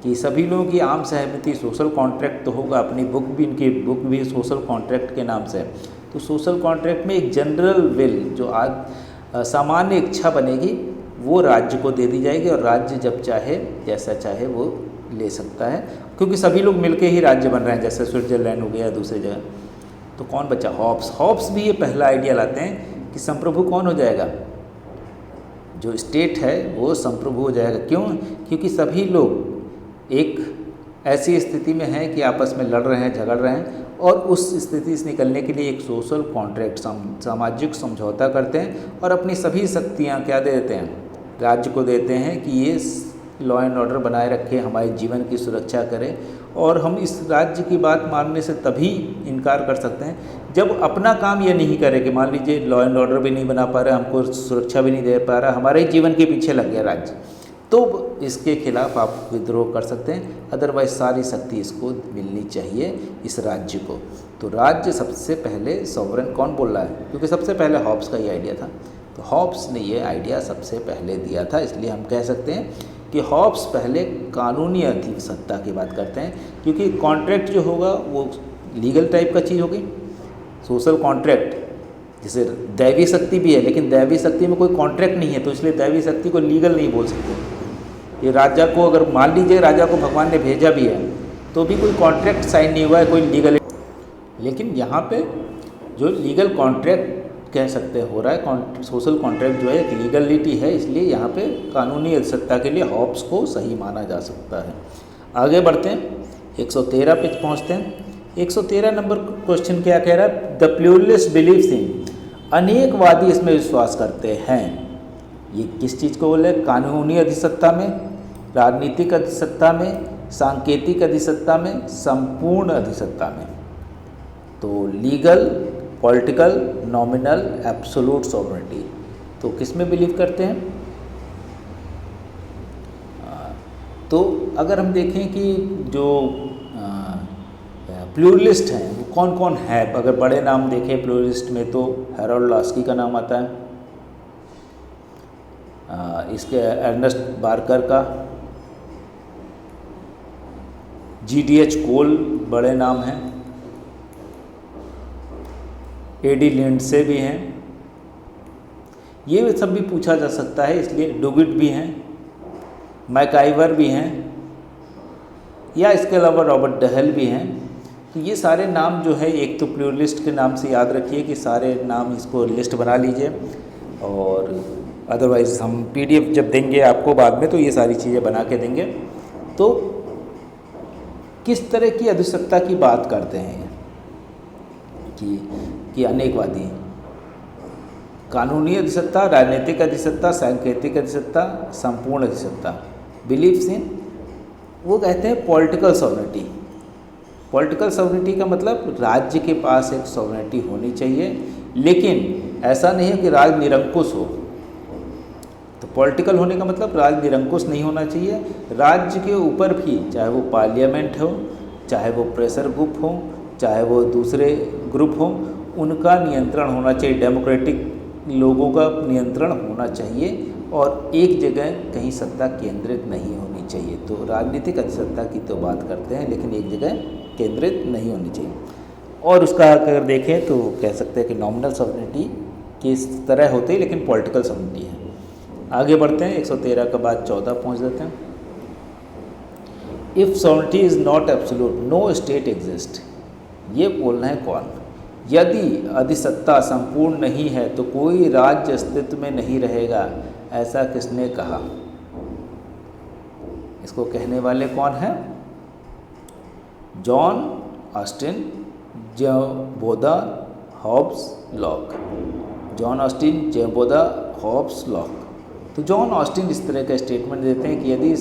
[SPEAKER 1] कि सभी लोगों की आम सहमति, सोशल कॉन्ट्रैक्ट तो होगा। अपनी बुक भी, इनकी बुक भी सोशल कॉन्ट्रैक्ट के नाम से है। तो सोशल कॉन्ट्रैक्ट में एक जनरल विल, जो आज सामान्य इच्छा बनेगी, वो राज्य को दे दी जाएगी और राज्य जब चाहे जैसा चाहे वो ले सकता है, क्योंकि सभी लोग मिलके ही राज्य बन रहे हैं, जैसे स्विट्जरलैंड हो गया दूसरी जगह। तो कौन बचा? हॉब्स। हॉब्स भी ये पहला आइडिया लाते हैं कि संप्रभु कौन हो जाएगा, जो स्टेट है वो संप्रभु हो जाएगा। क्यों? क्योंकि सभी लोग एक ऐसी स्थिति में हैं कि आपस में लड़ रहे हैं, झगड़ रहे हैं, और उस स्थिति से निकलने के लिए एक सोशल कॉन्ट्रैक्ट, सामाजिक समझौता करते हैं और अपनी सभी शक्तियाँ क्या दे देते हैं, राज्य को देते हैं कि ये लॉ एंड ऑर्डर बनाए रखे, हमारे जीवन की सुरक्षा करे। और हम इस राज्य की बात मानने से तभी इनकार कर सकते हैं जब अपना काम ये नहीं करे, कि मान लीजिए लॉ एंड ऑर्डर भी नहीं बना पा रहा, हमको सुरक्षा भी नहीं दे पा रहा, हमारे जीवन के पीछे लग गया राज्य, तो इसके खिलाफ आप विद्रोह कर सकते हैं। अदरवाइज सारी शक्ति इसको मिलनी चाहिए, इस राज्य को। तो राज्य सबसे पहले सॉवरेन कौन बोल रहा है, क्योंकि सबसे पहले हॉब्स का ये आइडिया था। तो हॉब्स ने ये आइडिया सबसे पहले दिया था, इसलिए हम कह सकते हैं कि हॉब्स पहले कानूनी अधिसत्ता की बात करते हैं, क्योंकि कॉन्ट्रैक्ट जो होगा वो लीगल टाइप का चीज़ होगी। सोशल कॉन्ट्रैक्ट, जैसे दैवी शक्ति भी है, लेकिन दैवी शक्ति में कोई कॉन्ट्रैक्ट नहीं है, तो इसलिए दैवी शक्ति को लीगल नहीं बोल सकते। ये राजा को, अगर मान लीजिए राजा को भगवान ने भेजा भी है, तो भी कोई कॉन्ट्रैक्ट साइन नहीं हुआ है, कोई लीगल। लेकिन यहाँ पे जो लीगल कॉन्ट्रैक्ट कह सकते हो रहा है, सोशल कॉन्ट्रैक्ट जो है एक लीगलिटी है, इसलिए यहाँ पे कानूनी अधिसत्ता के लिए हॉब्स को सही माना जा सकता है। आगे बढ़ते हैं, 113 पे पहुँचते हैं। 113 नंबर क्वेश्चन क्या कह रहा है? द प्लूरलिस्ट बिलीव्स इन, अनेकवादी इसमें विश्वास करते हैं। ये किस चीज़ को बोले? कानूनी अधिसत्ता में, राजनीतिक अधिसत्ता में, सांकेतिक अधिसत्ता में, संपूर्ण अधिसत्ता में। तो legal, political, nominal, absolute sovereignty. तो किस में बिलीव करते हैं? तो अगर हम देखें कि जो प्लूरलिस्ट हैं वो कौन कौन है, अगर बड़े नाम देखें प्लूरलिस्ट में तो हैरोल्ड लास्की का नाम आता है, इसके अर्नेस्ट बार्कर का, GDH कोल बड़े नाम हैं, AD लिंडसे भी हैं, ये सब भी पूछा जा सकता है, इसलिए डुगिट भी हैं, मैकाइवर भी हैं, या इसके अलावा रॉबर्ट डहल भी हैं। तो ये सारे नाम जो है, एक तो प्लूरलिस्ट के नाम से याद रखिए कि सारे नाम, इसको लिस्ट बना लीजिए, और अदरवाइज़ हम PDF जब देंगे आपको बाद में तो ये सारी चीज़ें बना के देंगे। तो किस तरह की अधिसत्ता की बात करते हैं कि अनेकवादी? कानूनी अधिसत्ता, राजनीतिक अधिसत्ता, सांकेतिक अधिसत्ता, संपूर्ण अधिसत्ता। बिलीव्स इन, वो कहते हैं पॉलिटिकल सॉवरेनिटी। पॉलिटिकल सॉवरेनिटी का मतलब राज्य के पास एक सॉवरेनिटी होनी चाहिए, लेकिन ऐसा नहीं है कि राज निरंकुश हो। तो पॉलिटिकल होने का मतलब राज निरंकुश नहीं होना चाहिए, राज्य के ऊपर भी, चाहे वो पार्लियामेंट हो, चाहे वो प्रेशर ग्रुप हो, चाहे वो दूसरे ग्रुप हो, उनका नियंत्रण होना चाहिए, डेमोक्रेटिक लोगों का नियंत्रण होना चाहिए, और एक जगह कहीं सत्ता केंद्रित नहीं होनी चाहिए। तो राजनीतिक अधिसत्ता की तो बात करते हैं, लेकिन एक जगह केंद्रित नहीं होनी चाहिए। और उसका अगर देखें तो कह सकते हैं कि नॉमिनल सॉवरेनिटी किस तरह होती है, लेकिन पॉलिटिकल सॉवरेनिटी है। आगे बढ़ते हैं, 113 के बाद 14 पहुँच जाते हैं। If sovereignty is not absolute, no state exist. ये बोलना है कौन? यदि अधिसत्ता संपूर्ण नहीं है तो कोई राज्य अस्तित्व में नहीं रहेगा, ऐसा किसने कहा? इसको कहने वाले कौन हैं? जॉन ऑस्टिन, जेम्बोदा, हॉब्स, लॉक। जॉन ऑस्टिन, जेम्बोदा, हॉब्स, लॉक। तो जॉन ऑस्टिन इस तरह का स्टेटमेंट देते हैं कि यदि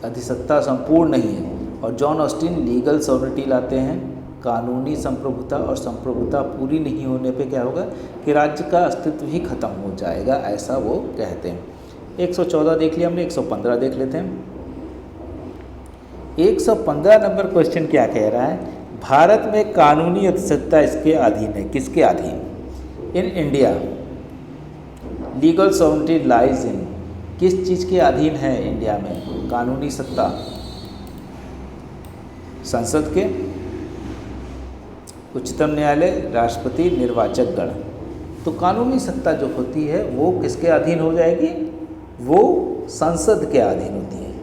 [SPEAKER 1] अधिसत्ता संपूर्ण नहीं है, और जॉन ऑस्टिन लीगल सॉवरेनिटी लाते हैं, कानूनी संप्रभुता, और संप्रभुता पूरी नहीं होने पे क्या होगा कि राज्य का अस्तित्व ही खत्म हो जाएगा, ऐसा वो कहते हैं। 114 देख लिया हमने, 115 देख लेते हैं। 115 नंबर क्वेश्चन क्या कह रहा है? भारत में कानूनी अधिसत्ता इसके अधीन है, किसके अधीन? In India legal sovereignty lies in, किस चीज़ के अधीन है इंडिया में कानूनी सत्ता? संसद के, उच्चतम न्यायालय, राष्ट्रपति, निर्वाचक गण। तो कानूनी सत्ता जो होती है वो किसके अधीन हो जाएगी? वो संसद के अधीन होती है।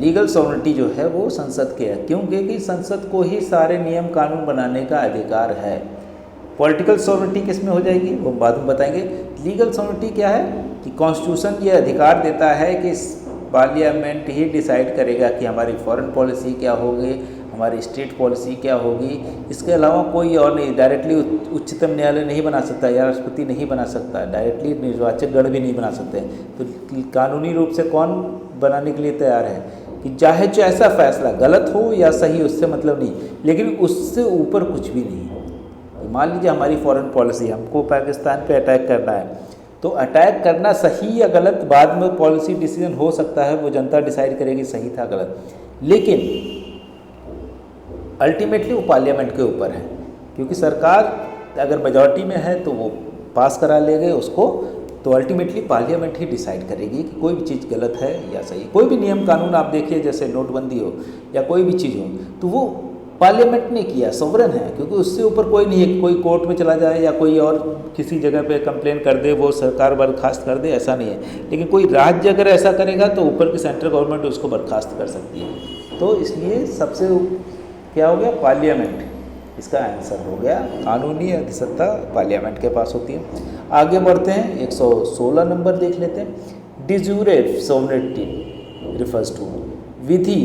[SPEAKER 1] लीगल सॉवरेनिटी जो है वो संसद के है, क्यों? क्योंकि संसद को ही सारे नियम कानून बनाने का अधिकार है। पॉलिटिकल सॉवरेनिटी किस में हो जाएगी वो बाद में बताएंगे। लीगल सॉवरेनिटी क्या है कि कॉन्स्टिट्यूशन ये अधिकार देता है कि पार्लियामेंट ही डिसाइड करेगा कि हमारी फॉरेन पॉलिसी क्या होगी, हमारी स्टेट पॉलिसी क्या होगी। इसके अलावा कोई और नहीं, डायरेक्टली उच्चतम न्यायालय नहीं बना सकता या राष्ट्रपति नहीं बना सकता, डायरेक्टली निर्वाचक गण भी नहीं बना सकते। तो कानूनी रूप से कौन बनाने के लिए तैयार है कि चाहे जो ऐसा फैसला गलत हो या सही, उससे मतलब नहीं, लेकिन उससे ऊपर कुछ भी नहीं। मान लीजिए हमारी फॉरेन पॉलिसी, हमको पाकिस्तान पे अटैक करना है, तो अटैक करना सही या गलत बाद में पॉलिसी डिसीजन हो सकता है, वो जनता डिसाइड करेगी सही था गलत, लेकिन अल्टीमेटली वो पार्लियामेंट के ऊपर है, क्योंकि सरकार अगर मेजॉरिटी में है तो वो पास करा लेंगे उसको, तो अल्टीमेटली पार्लियामेंट ही डिसाइड करेगी कि कोई भी चीज़ गलत है या सही। कोई भी नियम कानून आप देखिए, जैसे नोटबंदी हो या कोई भी चीज़ हो, तो वो पार्लियामेंट ने किया, सोवरेन है, क्योंकि उससे ऊपर कोई नहीं है। कोई कोर्ट में चला जाए या कोई और किसी जगह पे कंप्लेन कर दे, वो सरकार बर्खास्त कर दे, ऐसा नहीं है। लेकिन कोई राज्य अगर ऐसा करेगा तो ऊपर की सेंट्रल गवर्नमेंट उसको बर्खास्त कर सकती है। तो इसलिए सबसे क्या हो गया? पार्लियामेंट इसका आंसर हो गया। कानूनी अधिसत्ता पार्लियामेंट के पास होती है। आगे बढ़ते हैं, 116 नंबर देख लेते हैं। डिजूरे सोवरेनिटी रिफर्स टू, विधि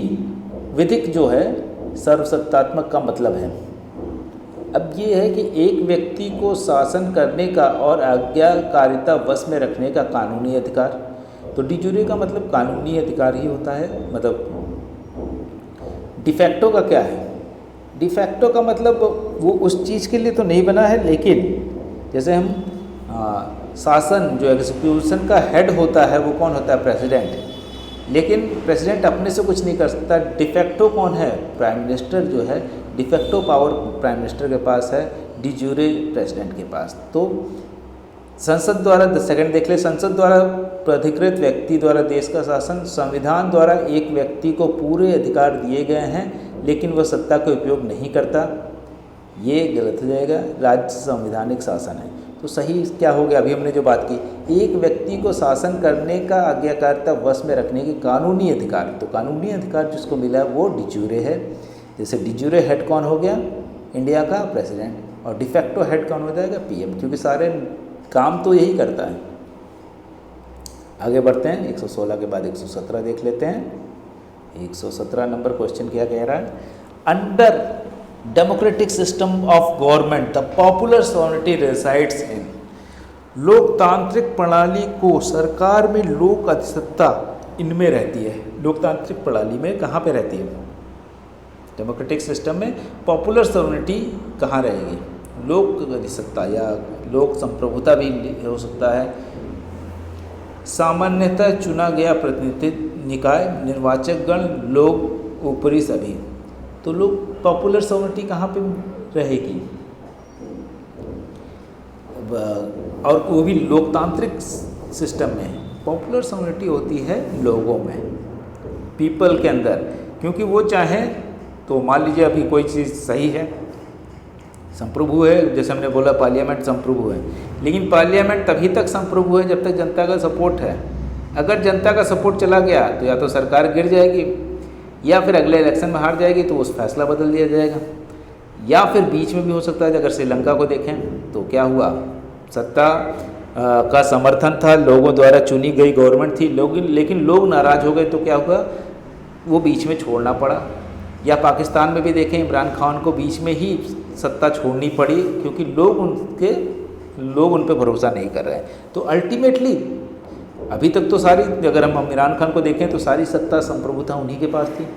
[SPEAKER 1] विधिक जो है सर्वसत्तात्मक का मतलब है। अब ये है कि एक व्यक्ति को शासन करने का और आज्ञाकारिता वश में रखने का कानूनी अधिकार। तो डिजूरे का मतलब कानूनी अधिकार ही होता है। मतलब डिफैक्टो का क्या है? डिफैक्टो का मतलब वो उस चीज़ के लिए तो नहीं बना है, लेकिन जैसे हम शासन जो एग्जीक्यूशन का हेड होता है वो कौन होता है? प्रेसिडेंट। लेकिन प्रेसिडेंट अपने से कुछ नहीं कर सकता। डिफैक्टो कौन है? प्राइम मिनिस्टर जो है। डिफैक्टो पावर प्राइम मिनिस्टर के पास है, डिजूरे प्रेसिडेंट के पास। तो संसद द्वारा सेकंड देख ले, संसद द्वारा प्राधिकृत व्यक्ति द्वारा देश का शासन। संविधान द्वारा एक व्यक्ति को पूरे अधिकार दिए गए हैं लेकिन वह सत्ता का उपयोग नहीं करता, ये गलत हो जाएगा। राज्य संवैधानिक शासन है। तो सही क्या हो गया? अभी हमने जो बात की, एक व्यक्ति को शासन करने का आज्ञाकारिता वश में रखने की कानूनी अधिकार। तो कानूनी अधिकार जिसको मिला वो डिजूरे है। जैसे डिजूरे हेड कौन हो गया? इंडिया का प्रेसिडेंट। और डिफैक्टो हेड कौन हो जाएगा? पीएम, क्योंकि सारे काम तो यही करता है। आगे बढ़ते हैं, 116 के बाद 117 देख लेते हैं। 117 नंबर क्वेश्चन क्या कह रहा है? Under democratic system of government the popular sovereignty resides in. लोकतांत्रिक प्रणाली को सरकार में लोक अधिसत्ता इनमें रहती है। लोकतांत्रिक प्रणाली में कहाँ पे रहती है? डेमोक्रेटिक सिस्टम में पॉपुलर सॉवरेनिटी कहाँ रहेगी? लोक अधिसत्ता या लोक संप्रभुता भी हो सकता है। सामान्यतः चुना गया प्रतिनिधि निकाय, निर्वाचक गण, लोग, ऊपरी सभी। तो लोग पॉपुलर सॉवरेनिटी कहाँ पे रहेगी? और वो भी लोकतांत्रिक सिस्टम में पॉपुलर सॉवरेनिटी होती है लोगों में, पीपल के अंदर। क्योंकि वो चाहे तो मान लीजिए अभी कोई चीज़ सही है, संप्रभु है, जैसे हमने बोला पार्लियामेंट संप्रभु है, लेकिन पार्लियामेंट तभी तक संप्रभु है जब तक जनता का सपोर्ट है। अगर जनता का सपोर्ट चला गया तो या तो सरकार गिर जाएगी या फिर अगले इलेक्शन में हार जाएगी तो उस फैसला बदल दिया जाएगा, या फिर बीच में भी हो सकता है। अगर श्रीलंका को देखें तो क्या हुआ? सत्ता का समर्थन था, लोगों द्वारा चुनी गई गवर्नमेंट थी, लेकिन लोग नाराज़ हो गए तो क्या हुआ? वो बीच में छोड़ना पड़ा। या पाकिस्तान में भी देखें, इमरान खान को बीच में ही सत्ता छोड़नी पड़ी क्योंकि लोग उन पर भरोसा नहीं कर रहे हैं। तो अल्टीमेटली अभी तक तो सारी, अगर हम इमरान खान को देखें तो सारी सत्ता संप्रभुता उन्हीं के पास थी,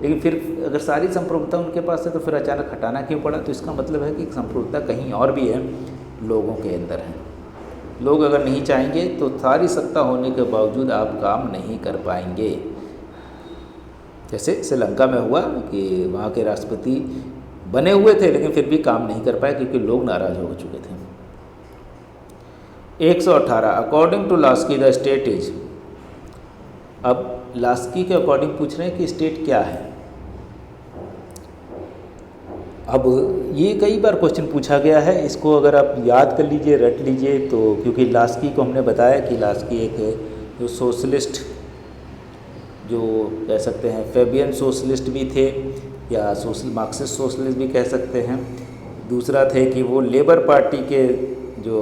[SPEAKER 1] लेकिन फिर अगर सारी संप्रभुता उनके पास है तो फिर अचानक हटाना क्यों पड़ा? तो इसका मतलब है कि संप्रभुता कहीं और भी है, लोगों के अंदर है। लोग अगर नहीं चाहेंगे तो सारी सत्ता होने के बावजूद आप काम नहीं कर पाएंगे। जैसे श्रीलंका में हुआ कि वहाँ के राष्ट्रपति बने हुए थे लेकिन फिर भी काम नहीं कर पाए क्योंकि लोग नाराज़ हो चुके थे। 118 according to Laski the state is. अब लास्की के अकॉर्डिंग पूछ रहे हैं कि स्टेट क्या है। अब ये कई बार क्वेश्चन पूछा गया है, इसको अगर आप याद कर लीजिए, रट लीजिए तो, क्योंकि लास्की को हमने बताया कि लास्की एक जो सोशलिस्ट, जो कह सकते हैं फेबियन सोशलिस्ट भी थे या मार्क्सिस्ट सोशलिस्ट भी कह सकते हैं। दूसरा थे कि वो लेबर पार्टी के जो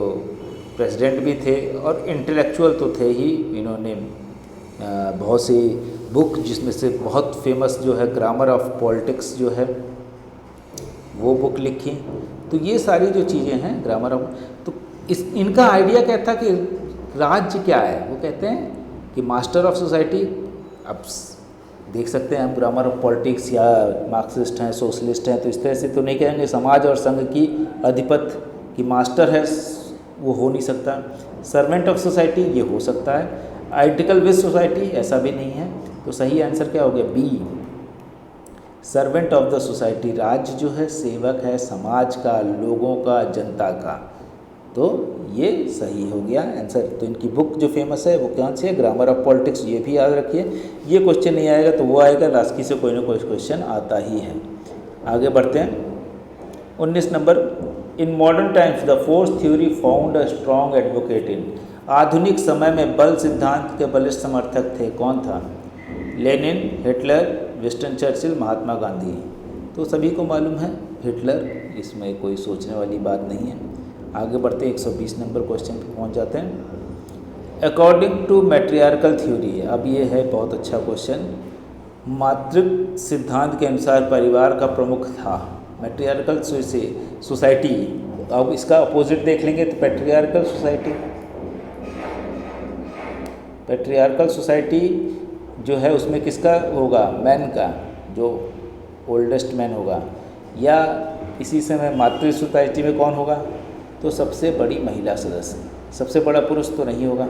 [SPEAKER 1] प्रेसिडेंट भी थे और इंटेलेक्चुअल तो थे ही। इन्होंने बहुत सी बुक, जिसमें से बहुत फेमस जो है ग्रामर ऑफ पॉलिटिक्स जो है वो बुक लिखी। तो ये सारी जो चीज़ें हैं ग्रामर ऑफ, तो इनका आइडिया क्या था कि राज्य क्या है? वो कहते हैं कि मास्टर ऑफ सोसाइटी। अब देख सकते हैं हम ग्रामर ऑफ पॉलिटिक्स या मार्क्सिस्ट हैं, सोशलिस्ट हैं, तो इस तरह से तो नहीं कहेंगे। समाज और संघ की अधिपति की मास्टर है वो हो नहीं सकता। सर्वेंट ऑफ सोसाइटी ये हो सकता है। आइडिकल विद सोसाइटी ऐसा भी नहीं है। तो सही आंसर क्या हो गया? B, servant of the society. राज्य जो है सेवक है समाज का, लोगों का, जनता का। तो ये सही हो गया आंसर। तो इनकी बुक जो फेमस है वो कौन सी है? Grammar of politics. ये भी याद रखिए। ये क्वेश्चन नहीं आएगा तो वो आएगा, लास्की से कोई ना कोई क्वेश्चन आता ही है। आगे बढ़ते हैं। 19 number, in modern times the force theory found a strong advocate इन। आधुनिक समय में बल सिद्धांत के बलिष्ठ समर्थक थे, कौन था? Lenin, Hitler, Winston Churchill, Mahatma Gandhi. तो सभी को मालूम है हिटलर, इसमें कोई सोचने वाली बात नहीं है। आगे बढ़ते 120 नंबर क्वेश्चन पर पहुँच जाते हैं। अकॉर्डिंग टू मैट्रियार्कल थ्योरी, अब ये है बहुत अच्छा क्वेश्चन। मातृत्व सिद्धांत के अनुसार परिवार का प्रमुख था। मैट्रियार्कल सोसाइटी, अब इसका अपोजिट देख लेंगे तो पैट्रियार्कल सोसाइटी। पैट्रियार्कल सोसाइटी जो है उसमें किसका होगा, मैन का, जो ओल्डेस्ट मैन होगा। या इसी समय मातृ सोसाइटी में कौन होगा, तो सबसे बड़ी महिला सदस्य, सबसे बड़ा पुरुष तो नहीं होगा।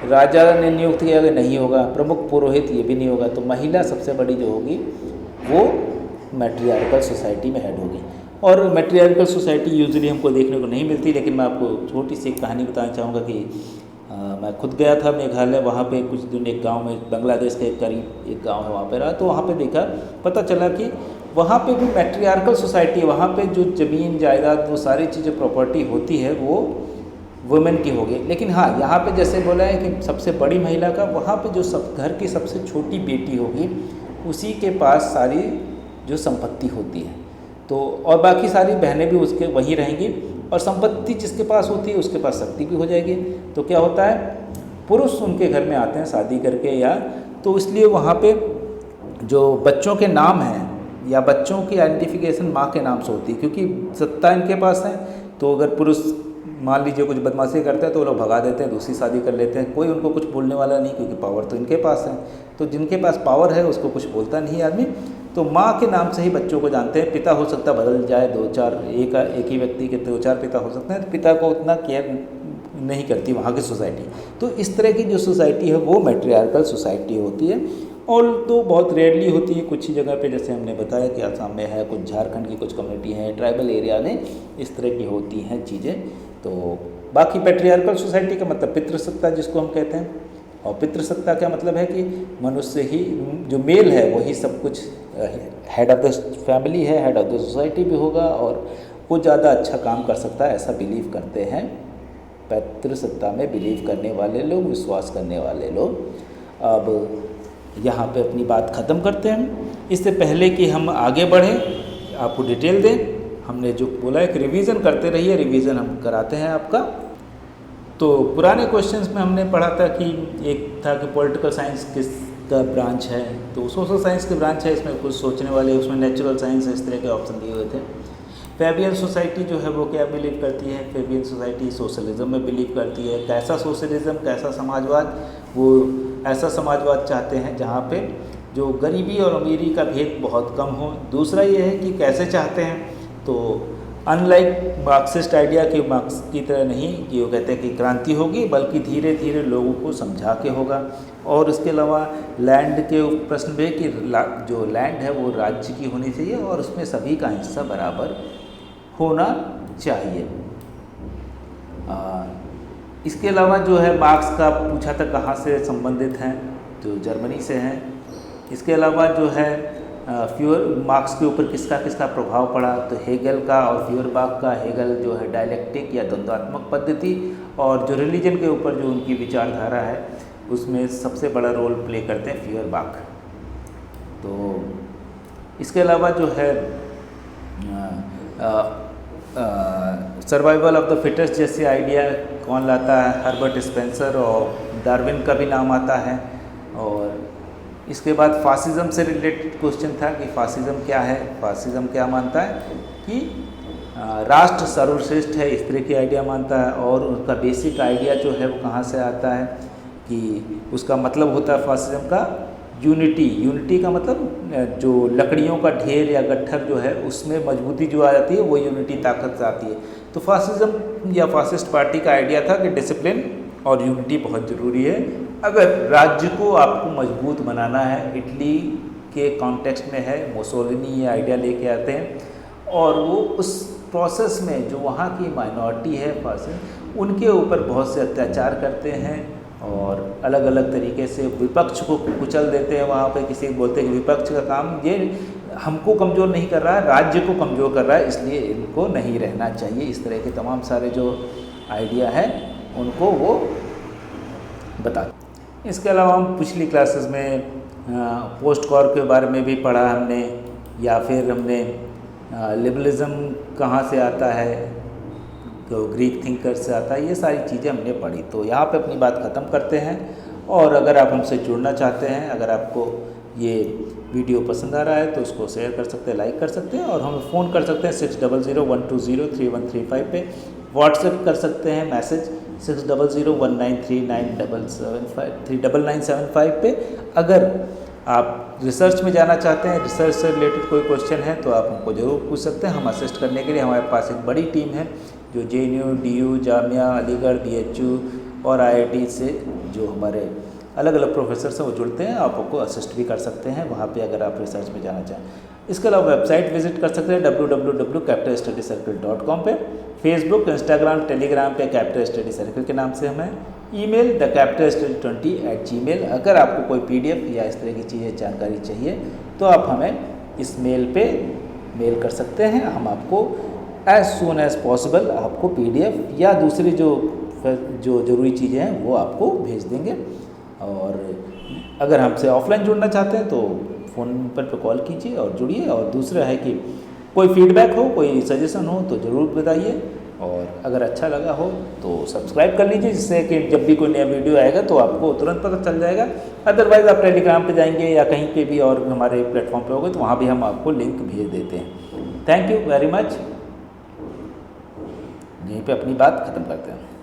[SPEAKER 1] राजा ने नियुक्त किया गया नहीं होगा, प्रमुख पुरोहित ये भी नहीं होगा। तो महिला सबसे बड़ी जो होगी वो मैट्रियार्कल सोसाइटी में हेड होगी। और मैट्रियार्कल सोसाइटी यूजुअली हमको देखने को नहीं मिलती, लेकिन मैं आपको छोटी सी एक कहानी बताना चाहूँगा कि मैं खुद गया था मेघालय, वहाँ पे कुछ दिन एक गांव में, बांग्लादेश के करीब एक गांव है वहाँ पे रहा, तो वहाँ पे देखा, पता चला कि वहाँ पे भी मैट्रियार्कल सोसाइटी है। वहाँ पे जो ज़मीन जायदाद वो सारी चीज़ें प्रॉपर्टी होती है वो वुमेन की होगी। लेकिन हाँ, यहाँ पे जैसे बोला है कि सबसे बड़ी महिला का, वहाँ पे जो सब घर की सबसे छोटी बेटी होगी उसी के पास सारी जो संपत्ति होती है। तो और बाकी सारी बहनें भी उसके वहीं रहेंगी, और संपत्ति जिसके पास होती है उसके पास शक्ति भी हो जाएगी। तो क्या होता है, पुरुष उनके घर में आते हैं शादी करके, या तो इसलिए वहाँ पे जो बच्चों के नाम हैं या बच्चों की आइडेंटिफिकेशन माँ के नाम से होती है, क्योंकि सत्ता इनके पास है। तो अगर पुरुष मान लीजिए कुछ बदमाशी करते हैं तो वो लोग भगा देते हैं, दूसरी शादी कर लेते हैं, कोई उनको कुछ बोलने वाला नहीं, क्योंकि पावर तो इनके पास है। तो जिनके पास पावर है उसको कुछ बोलता नहीं आदमी। तो माँ के नाम से ही बच्चों को जानते हैं। पिता हो सकता बदल जाए, दो चार, एक ही व्यक्ति के 2-4 पिता हो सकते हैं, तो पिता को उतना केयर नहीं करती वहाँ की सोसाइटी। तो इस तरह की जो सोसाइटी है वो मैट्रियार्कल सोसाइटी होती है। और तो बहुत रेयरली होती है, कुछ ही जगह पे, जैसे हमने बताया कि आसाम में है, कुछ झारखंड की कुछ कम्युनिटी हैं, ट्राइबल एरिया में इस तरह की होती हैं चीज़ें। तो बाकी पैट्रियार्कल सोसाइटी का मतलब पितृसत्ता जिसको हम कहते हैं। और पितृसत्ता का मतलब है कि मनुष्य ही, जो मेल है वही सब कुछ, हेड ऑफ द फैमिली है, हेड ऑफ द सोसाइटी भी होगा, और वो ज़्यादा अच्छा काम कर सकता है, ऐसा बिलीव करते हैं पितृसत्ता में बिलीव करने वाले लोग, विश्वास करने वाले लोग। अब यहाँ पे अपनी बात ख़त्म करते हैं। इससे पहले कि हम आगे बढ़ें, आपको डिटेल दें, हमने जो बोला है कि रिवीजन करते रहिए, रिवीजन हम कराते हैं आपका। तो पुराने क्वेश्चंस में हमने पढ़ा था कि एक था कि पॉलिटिकल साइंस किस का ब्रांच है, तो सोशल साइंस की ब्रांच है, इसमें कुछ सोचने वाले, उसमें नेचुरल साइंस इस तरह के ऑप्शन दिए हुए थे। फैबियन सोसाइटी जो है वो क्या बिलीव करती है, फैबियन सोसाइटी सोशलिज्म में बिलीव करती है। कैसा सोशलिज्म, कैसा समाजवाद, वो ऐसा समाजवाद चाहते हैं जहाँ पे जो गरीबी और अमीरी का भेद बहुत कम हो। दूसरा ये है कि कैसे चाहते हैं, तो अनलाइक मार्क्सिस्ट आइडिया के मार्क्स की तरह नहीं कि वो कहते हैं कि क्रांति होगी, बल्कि धीरे धीरे लोगों को समझा के होगा। और इसके अलावा लैंड के प्रश्न में कि जो लैंड है वो राज्य की होनी चाहिए और उसमें सभी का हिस्सा बराबर होना चाहिए। इसके अलावा जो है मार्क्स का पूछा था कहाँ से संबंधित हैं, तो जर्मनी से हैं। इसके अलावा जो है फ्यूअर मार्क्स के ऊपर किसका किसका प्रभाव पड़ा, तो हेगल का और फ्यूअरबाख का। हेगल जो है डायलेक्टिक या द्वंद्वात्मक पद्धति, और जो रिलीजन के ऊपर जो उनकी विचारधारा है उसमें सबसे बड़ा रोल प्ले करते हैं फ्यूअरबाख। तो इसके अलावा जो है सर्वाइवल ऑफ द फिटेस्ट जैसे आइडिया कौन लाता है, हर्बर्ट स्पेंसर, और डार्विन का भी नाम आता है। और इसके बाद फासिज्म से रिलेटेड क्वेश्चन था कि फासिज्म क्या है, फासिज्म क्या मानता है कि राष्ट्र सर्वश्रेष्ठ है, इस तरह की आइडिया मानता है। और उसका बेसिक आइडिया जो है वो कहाँ से आता है कि उसका मतलब होता है फासिज्म का यूनिटी। यूनिटी का मतलब जो लकड़ियों का ढेर या गट्ठर जो है उसमें मजबूती जो आ जाती है वो यूनिटी ताकत से आती है। तो फासिज्म या फासिस्ट पार्टी का आइडिया था कि डिसिप्लिन और यूनिटी बहुत ज़रूरी है। अगर राज्य को आपको मजबूत बनाना है, इटली के कॉन्टेक्स्ट में है, मुसोलिनी ये आइडिया लेके आते हैं, और वो उस प्रोसेस में जो वहाँ की माइनॉरिटी है फासिस्ट, उनके ऊपर बहुत से अत्याचार करते हैं और अलग अलग तरीके से विपक्ष को कुचल देते हैं। वहाँ पे किसी बोलते हैं कि विपक्ष का काम ये हमको कमज़ोर नहीं कर रहा है, राज्य को कमज़ोर कर रहा है, इसलिए इनको नहीं रहना चाहिए। इस तरह के तमाम सारे जो आइडिया है उनको वो बता। इसके अलावा हम पिछली क्लासेस में पोस्ट कॉर के बारे में भी पढ़ा हमने, या फिर हमने लिबरलिज्म कहाँ से आता है, तो ग्रीक थिंकर से आता है, ये सारी चीज़ें हमने पढ़ी। तो यहाँ पे अपनी बात ख़त्म करते हैं। और अगर आप हमसे जुड़ना चाहते हैं, अगर आपको ये वीडियो पसंद आ रहा है तो उसको शेयर कर सकते हैं, लाइक कर सकते हैं, और हमें फ़ोन कर सकते हैं 6001203135 पे, व्हाट्सएप कर सकते हैं मैसेज 6001939775 पे। अगर आप रिसर्च में जाना चाहते हैं, रिसर्च से रिलेटेड कोई क्वेश्चन है तो आप हमको ज़रूर पूछ सकते हैं। हम असिस्ट करने के लिए, हमारे पास एक बड़ी टीम है जो JNU, DU, Jamia, Aligarh, BHU और IIT से जो हमारे अलग अलग प्रोफेसर हैं वो जुड़ते हैं, आपको असिस्ट भी कर सकते हैं वहाँ पे अगर आप रिसर्च में जाना चाहें। इसके अलावा वेबसाइट विजिट कर सकते हैं www.capitalstudycircle.com पे, फेसबुक, इंस्टाग्राम, टेलीग्राम पे कैपिटल स्टडी सर्कल के नाम से हमें, ईमेल thecapitalstudy20@gmail। अगर आपको कोई PDF या इस तरह की चीज़ें जानकारी चाहिए तो आप हमें इस मेल पे मेल कर सकते हैं, हम आपको एज सून एज़ पॉसिबल आपको PDF या दूसरी जो ज़रूरी चीज़ें हैं वो आपको भेज देंगे। और अगर हमसे ऑफलाइन जुड़ना चाहते हैं तो फ़ोन नंबर पर कॉल कीजिए और जुड़िए। और दूसरा है कि कोई फीडबैक हो, कोई सजेशन हो तो ज़रूर बताइए, और अगर अच्छा लगा हो तो सब्सक्राइब कर लीजिए, जिससे कि जब भी कोई नया वीडियो आएगा तो आपको तुरंत पता चल जाएगा। अदरवाइज़ आप टेलीग्राम पे जाएंगे या कहीं पे भी और हमारे प्लेटफॉर्म पे होगा तो वहाँ भी हम आपको लिंक भेज देते हैं। Thank you very much. यहीं पे अपनी बात ख़त्म करते हैं।